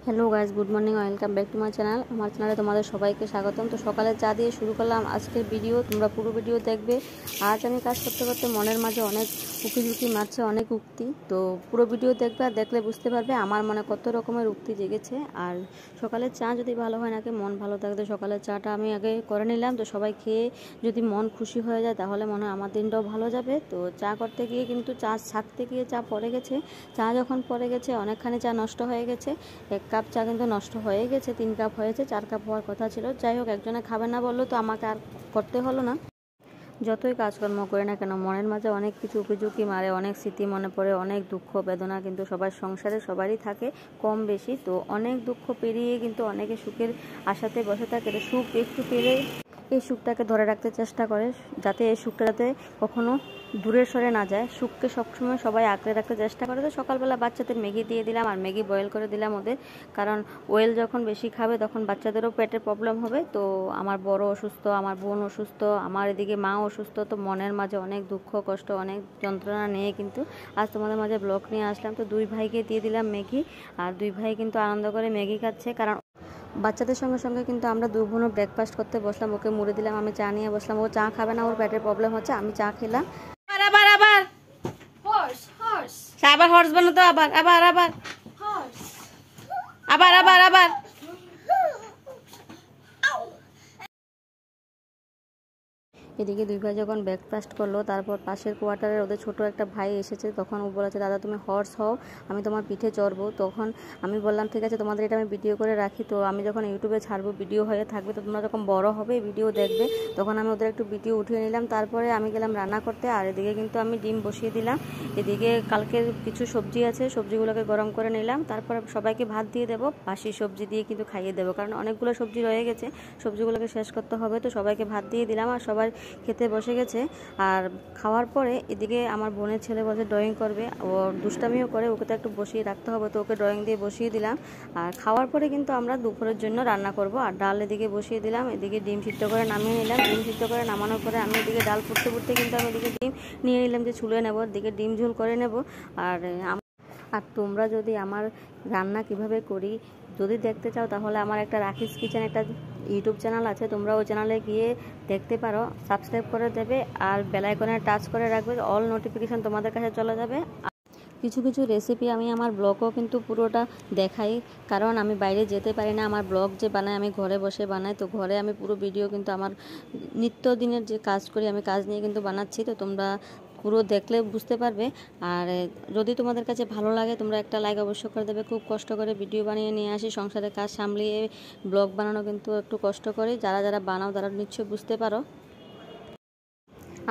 Hello guys, good morning, welcome back to my channel. আমার চ্যানেলে তোমাদের সবাইকে স্বাগতম। তো সকালে চা দিয়ে শুরু করলাম আজকের ভিডিও, তোমরা পুরো ভিডিও দেখবে। আজ আমি কাজ করতে করতে মনের মাঝে অনেক উকি মারছে, অনেক উক্তি। তো পুরো ভিডিও দেখবে, আর দেখলে বুঝতে পারবে আমার মনে কত রকমের উক্তি জেগেছে। আর সকালের চা যদি ভালো হয় নাকি মন ভালো থাকে, তো সকালের চাটা আমি আগে করে নিলাম। তো সবাই খেয়ে যদি মন খুশি হয়ে যায় তাহলে মনে হয় আমার দিনটাও ভালো যাবে। তো চা করতে গিয়ে কিন্তু চা ছাঁকতে গিয়ে চা পড়ে গেছে। চা যখন পড়ে গেছে অনেকখানি চা নষ্ট হয়ে গেছে। 1 কাপ চা কিন্তু নষ্ট হয়ে গেছে, 3 কাপ হয়েছে, 4 কাপ হওয়ার কথা ছিল। যাই হোক, একজনে খাবে না বললো, তো আমাকে আর করতে হলো না। যতই কাজকর্ম করি না কেন মনের মাঝে অনেক কিছু উকি মারে, অনেক স্মৃতি মনে পড়ে, অনেক দুঃখ বেদনা কিন্তু সবার সংসারে সবারই থাকে কম বেশি। তো অনেক দুঃখ পেরিয়ে কিন্তু অনেকে সুখের আশাতে বসে থাকে। সুখ একটু পেলে এই সুখটাকে ধরে রাখতে চেষ্টা করে, যাতে এই সুখটা যাতে কখনো দূরের সরে না যায়। সুখকে সবসময় সবাই আঁকড়ে রাখতে চেষ্টা করে। তো সকালবেলা বাচ্চাদের ম্যাগি দিয়ে দিলাম, আর ম্যাগি বয়েল করে দিলাম ওদের, কারণ ওয়েল যখন বেশি খাবে তখন বাচ্চাদেরও পেটের প্রবলেম হবে। তো আমার বড় অসুস্থ, আমার বোন অসুস্থ, আমার এদিকে মা অসুস্থ। তো মনের মাঝে অনেক দুঃখ কষ্ট, অনেক যন্ত্রণা নিয়ে কিন্তু আজ তোমাদের মাঝে ব্লগ নিয়ে আসলাম। তো 2 ভাইকে দিয়ে দিলাম ম্যাগি, আর 2 ভাই কিন্তু আনন্দ করে ম্যাগি খাচ্ছে, কারণ বাচ্চাদের সঙ্গে সঙ্গে কিন্তু আমরা 2 বোনও ব্রেকফাস্ট করতে বসলাম। ওকে মুড়ে দিলাম, আমি চা নিয়ে বসলাম। ও চা খাবে না, ওর পেটের প্রবলেম হচ্ছে, আমি চা খেলাম। আবার আবার হর্স হর্স, আবার হর্স বানাতো, আবার আবার আবার হর্স, আবার আবার আবার। এদিকে 2 ভাই যখন ব্রেকফাস্ট করলো, তারপর পাশের কোয়ার্টারের ওদের ছোট একটা ভাই এসেছে। তখন ও বলেছে, দাদা তুমি হর্স হও, আমি তোমার পিঠে চড়বো। তখন আমি বললাম, ঠিক আছে, তোমাদের এটা আমি ভিডিও করে রাখি। তো আমি যখন ইউটিউবে ছাড়বো ভিডিও হয়ে থাকবে, তো তোমরা যখন বড় হবে ভিডিও দেখবে, তখন আমি ওদের একটু ভিডিও উঠিয়ে নিলাম। তারপরে আমি গেলাম রান্না করতে। আর এদিকে কিন্তু আমি ডিম বসিয়ে দিলাম। এদিকে কালকের কিছু সবজি আছে, সবজিগুলোকে গরম করে নিলাম। তারপরে সবাইকে ভাত দিয়ে দেবো, বাসি সবজি দিয়ে কিন্তু খাইয়ে দেবো, কারণ অনেকগুলো সবজি রয়ে গেছে, সবজিগুলোকে শেষ করতে হবে। তো সবাইকে ভাত দিয়ে দিলাম, আর সবাই খেতে বসে গেছে। আর খাওয়ার পরে এদিকে আমার বোনের ছেলে বসে ড্রয়িং করবে, ও দুষ্টামিও করে, ওকে তো একটু বসিয়ে রাখতে হবে। তো ওকে ড্রয়িং দিয়ে বসিয়ে দিলাম। আর খাওয়ার পরে কিন্তু আমরা দুপুরের জন্য রান্না করব। আর ডাল এদিকে বসিয়ে দিলাম, এদিকে ডিম সিদ্ধ করে নামিয়ে নিলাম। ডিম সিদ্ধ করে নামানোর পরে আমি এদিকে ডাল ফুটতে ফুটতে কিন্তু আমি এদিকে ডিম নিয়ে নিলাম যে ছুলে নেব, এদিকে ডিম ঝোল করে নেব। আর আর তোমরা যদি আমার রান্না কিভাবে করি যদি দেখতে চাও, তাহলে আমার একটা রাখিস কিচেন একটা ইউটিউব চ্যানেল আছে, তোমরা ওই চ্যানেলে গিয়ে দেখতে পারো, সাবস্ক্রাইব করে দেবে, আর বেল আইকনে টাচ করে রাখবে, অল নোটিফিকেশন তোমাদের কাছে চলে যাবে। কিছু কিছু রেসিপি আমি আমার ব্লগও কিন্তু পুরোটা দেখাই, কারণ আমি বাইরে যেতে পারি না। আমার ব্লগ যে বানাই আমি ঘরে বসে বানাই, তো ঘরে আমি পুরো ভিডিও কিন্তু আমার নিত্যদিনের যে কাজ করি আমি কাজ নিয়ে কিন্তু বানাচ্ছি। তো তোমরা পুরো দেখলে বুঝতে পারবে। আর যদি তোমাদের কাছে ভালো লাগে তোমরা একটা লাইক অবশ্যই করে দেবে। খুব কষ্ট করে ভিডিও বানিয়ে নিয়ে আসি, সংসারের কাজ সামলিয়ে ব্লগ বানানো কিন্তু একটু কষ্ট করে, যারা যারা বানাও তারা নিশ্চয়ই বুঝতে পারো।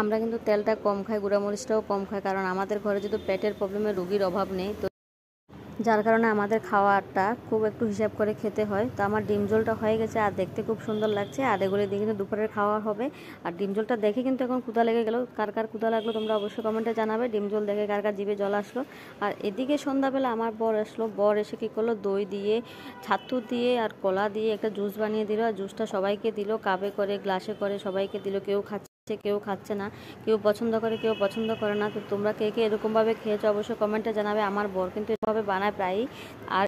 আমরা কিন্তু তেলটা কম খাই, গুঁড়ামরিচটাও কম খাই, কারণ আমাদের ঘরে যেহেতু পেটের প্রবলেমে রুগীর অভাব নেই, তো যার কারণে আমাদের খাওয়াটা খুব একটু হিসাব করে খেতে হয়। তো আমার ডিম ঝোলটা হয়ে গেছে, আর দেখতে খুব সুন্দর লাগছে। আর এগুলো দিয়ে কিন্তু দুপুরের খাওয়া হবে। আর ডিম ঝোলটা দেখে কিন্তু এখন ক্ষুধা লেগে গেল। কার কার ক্ষুধা লাগলো তোমরা অবশ্যই কমেন্টে জানাবে। ডিম ঝোল দেখে কার কার জিভে জল আসলো। আর এদিকে সন্ধ্যাবেলা আমার বর আসলো। বর এসে কী করলো, দই দিয়ে, ছাতু দিয়ে আর কলা দিয়ে একটা জুস বানিয়ে দিল। আর জুসটা সবাইকে দিল, কাপে করে গ্লাসে করে সবাইকে দিল। কেউ কেউ খাচ্ছে না, কেউ পছন্দ করে কেউ পছন্দ করে না। তো তোমরা কে কে এরকমভাবে খেয়েছো অবশ্যই কমেন্টে জানাবে। আমার বর কিন্তু এভাবে বানায় প্রায়ই। আর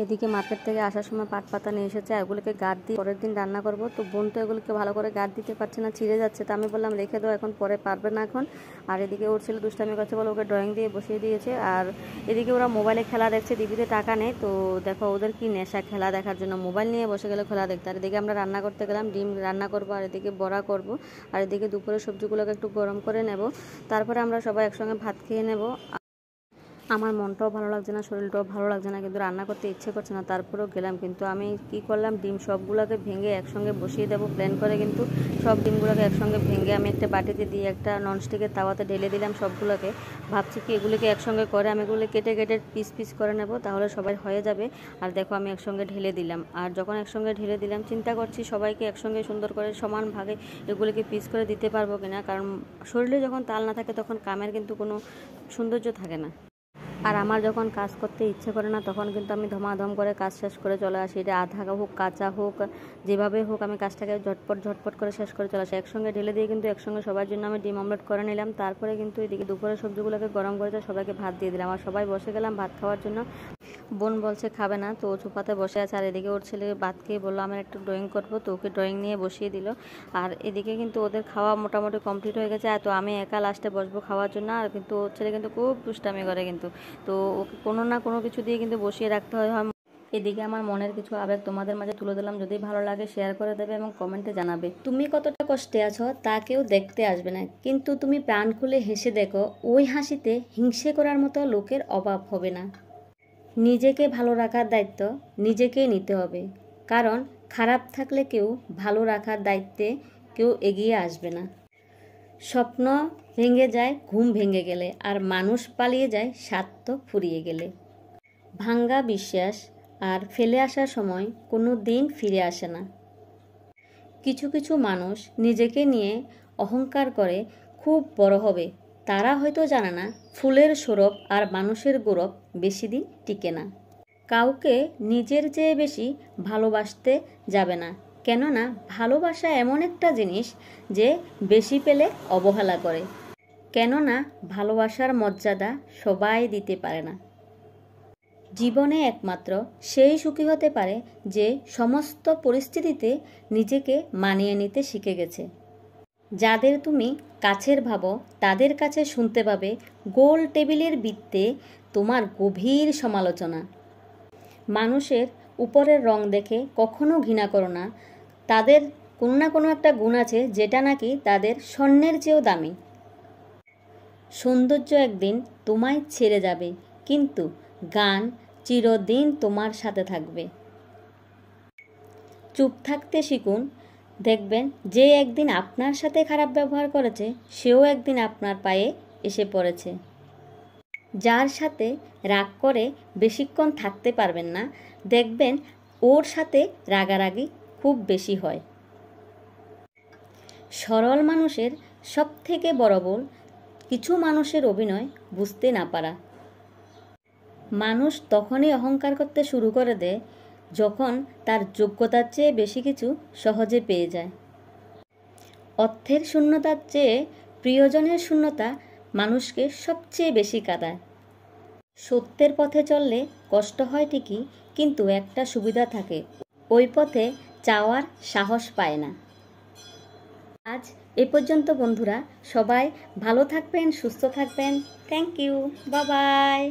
এদিকে মার্কেট থেকে আসার সময় পাট পাতা নিয়ে এসেছে, এগুলোকে গাঁট দিয়ে পরের দিন রান্না করব। তো বোন তো এগুলোকে ভালো করে গাঁট দিতে পারছে না, ছিঁড়ে যাচ্ছে। তো আমি বললাম রেখে দাও, এখন পরে পারবে না এখন। আর এদিকে ওর ছেলে দুষ্টামি করছে বলে ওকে ড্রয়িং দিয়ে বসিয়ে দিয়েছে। আর এদিকে ওরা মোবাইলে খেলা দেখছে, টিভিতে টাকা নেই। তো দেখো ওদের কি নেশা খেলা দেখার জন্য, মোবাইল নিয়ে বসে গেলে খেলা দেখতে। আর এদিকে আমরা রান্না করতে গেলাম, ডিম রান্না করবো, আর এদিকে বড়া করব। আর এদিকে দুপুরে সবজিগুলোকে একটু গরম করে নেব, তারপরে আমরা সবাই একসঙ্গে ভাত খেয়ে নেব। আমার মনটাও ভালো লাগছে না, শরীরটাও ভালো লাগছে না, কিন্তু রান্না করতে ইচ্ছে করছে না, তারপরেও গেলাম। কিন্তু আমি কি করলাম, ডিম সবগুলোকে ভেঙে একসঙ্গে বসিয়ে দেবো প্ল্যান করে। কিন্তু সব ডিমগুলোকে একসঙ্গে ভেঙে আমি একটা বাটিতে দিয়ে একটা ননস্টিকের তাওয়াতে ঢেলে দিলাম সবগুলোকে। ভাবছি কি এগুলিকে একসঙ্গে করে আমি এগুলো কেটে কেটে পিস পিস করে নেব, তাহলে সবাই হয়ে যাবে। আর দেখো আমি একসঙ্গে ঢেলে দিলাম। আর যখন একসঙ্গে ঢেলে দিলাম চিন্তা করছি সবাইকে একসঙ্গে সুন্দর করে সমান ভাগে এগুলিকে পিস করে দিতে পারবো কিনা, কারণ শরীরে যখন তাল না থাকে তখন কামের কিন্তু কোনো সৌন্দর্য থাকে না। আর আমার যখন কাজ করতে ইচ্ছে করে না তখন কিন্তু আমি ধমাধম করে কাজ শেষ করে চলে আসি। এটা আধা হোক কাঁচা হোক যেভাবে হোক আমি কাজটাকে ঝটপট করে শেষ করে চলে আসি। একসঙ্গে ঢেলে দিয়ে কিন্তু একসঙ্গে সবার জন্য আমি ডিম অমলেট করে নিলাম। তারপরে কিন্তু এদিকে দুপুরের সবজিগুলোকে গরম করে সবাইকে ভাত দিয়ে দিলাম, আর সবাই বসে গেলাম ভাত খাওয়ার জন্য। বোন বলছে খাবে না, তো ও সোফাতে বসে আছে। আর এদিকে ওর ছেলে ভাত খেয়ে বললো আমার একটু ড্রয়িং করবো, তো ওকে ড্রয়িং নিয়ে বসিয়ে দিল। আর এদিকে কিন্তু ওদের খাওয়া মোটামুটি কমপ্লিট হয়ে গেছে। তো আমি একা লাস্টে বসবো খাওয়ার জন্য। আর কিন্তু ওর ছেলে কিন্তু খুব দুষ্টামি করে কিন্তু, তো ওকে কোনো না কোনো কিছু দিয়ে কিন্তু বসিয়ে রাখতে হয়। এদিকে আমার মনের কিছু আবেগ তোমাদের মাঝে তুলে দিলাম। যদি ভালো লাগে শেয়ার করে দেবে এবং কমেন্টে জানাবে তুমি কতটা কষ্টে আছো, তা কেউ দেখতে আসবে না, কিন্তু তুমি প্রাণ খুলে হেসে দেখো, ওই হাসিতে হিংসে করার মতো লোকের অভাব হবে না। নিজেকে ভালো রাখার দায়িত্ব নিজেকেই নিতে হবে, কারণ খারাপ থাকলে কেউ ভালো রাখার দায়িত্বে কেউ এগিয়ে আসবে না। স্বপ্ন ভেঙে যায় ঘুম ভেঙে গেলে, আর মানুষ পালিয়ে যায় স্বার্থ ফুরিয়ে গেলে। ভাঙ্গা বিশ্বাস আর ফেলে আসার সময় কোনো দিন ফিরে আসে না। কিছু কিছু মানুষ নিজেকে নিয়ে অহংকার করে খুব বড় হবে, তারা হয়তো জানে না ফুলের সৌরভ আর মানুষের গৌরব বেশি দিন টিকে না। কাউকে নিজের চেয়ে বেশি ভালোবাসতে যাবে না, কেননা ভালোবাসা এমন একটা জিনিস যে বেশি পেলে অবহেলা করে, কেননা ভালোবাসার মর্যাদা সবাই দিতে পারে না। জীবনে একমাত্র সেই সুখী হতে পারে যে সমস্ত পরিস্থিতিতে নিজেকে মানিয়ে নিতে শিখে গেছে। যাদের তুমি কাছের ভাবো তাদের কাছে শুনতে পাবে গোল টেবিলের বৃত্তে তোমার গভীর সমালোচনা। মানুষের উপরের রং দেখে কখনো ঘৃণা করো না, তাদের কোনো না কোনো একটা গুণ আছে যেটা নাকি তাদের স্বর্ণের চেয়েও দামি। সৌন্দর্য একদিন তোমায় ছেড়ে যাবে, কিন্তু গান চিরদিন তোমার সাথে থাকবে। চুপ থাকতে শিখুন, দেখবেন যে একদিন আপনার সাথে খারাপ ব্যবহার করেছে সেও একদিন আপনার পায়ে এসে পড়েছে। যার সাথে রাগ করে বেশিক্ষণ থাকতে পারবেন না, দেখবেন ওর সাথে রাগারাগি খুব বেশি হয়। সরল মানুষের সবথেকে বড় ভুল কিছু মানুষের অভিনয় বুঝতে না পারা। মানুষ তখনই অহংকার করতে শুরু করে দেয় যখন তার যোগ্যতার চেয়ে বেশি কিছু সহজে পেয়ে যায়। অর্থের শূন্যতার চেয়ে প্রিয়জনের শূন্যতা মানুষকে সবচেয়ে বেশি কাঁদায়। সত্যের পথে চললে কষ্ট হয় ঠিকই, কিন্তু একটা সুবিধা থাকে, ওই পথে যাওয়ার সাহস পায় না। আজ এ পর্যন্ত বন্ধুরা, সবাই ভালো থাকবেন, সুস্থ থাকবেন। Thank you, bye by.